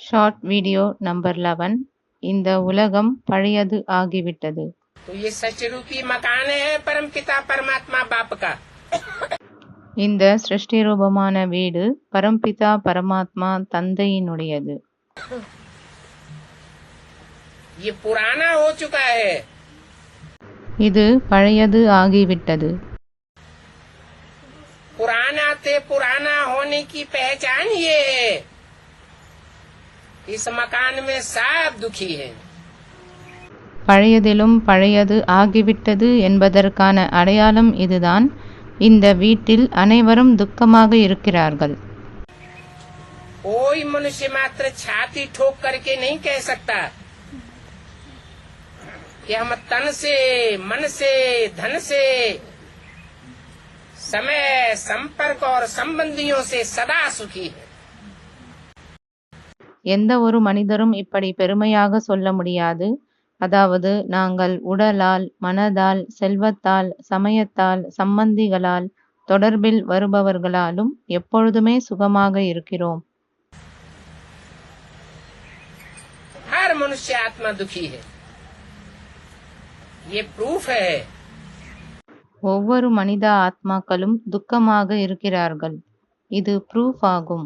Short video number 11 இந்த உலகம் பழையது ஆகிவிட்டது. तो ये सचरूपी मकान है परमपिता परमात्मा बाप का. இந்த சிருஷ்டி ரூபமான வீடு பரம்பிதா பரமாத்மா தந்தையினுடையது. ये पुराना हो चुका है. இது பழையது ஆகிவிட்டது. पुराना ते पुराना होने की पहचान ये है. इस मकान में सब दुखी है. பழையதிலும் பழையது ஆகிவிட்டது என்பதற்கான அடையாளம் இதுதான். இந்த வீட்டில் அனைவரும் துக்கமாக இருக்கிறார்கள். कोई मनुष्य मात्र छाती ठोक करके नहीं कह सकता कि हम तन से, मन से, धन से, समय, संपर्क और संबंधियों से सदा सुखी है. எந்த ஒரு மனிதரும் இப்படி பெருமையாக சொல்ல முடியாது. அதாவது நாங்கள் உடலால், மனதால், செல்வத்தால், சமயத்தால், சம்பந்திகளால், தொடர்பில் வருபவர்களாலும் எப்பொழுதுமே சுகமாக இருக்கிறோம். हर मनुष्य आत्मा दुखी है. ये प्रूफ है. ஒவ்வொரு மனித ஆத்மாக்களும் துக்கமாக இருக்கிறார்கள். இது ப்ரூஃப் ஆகும்.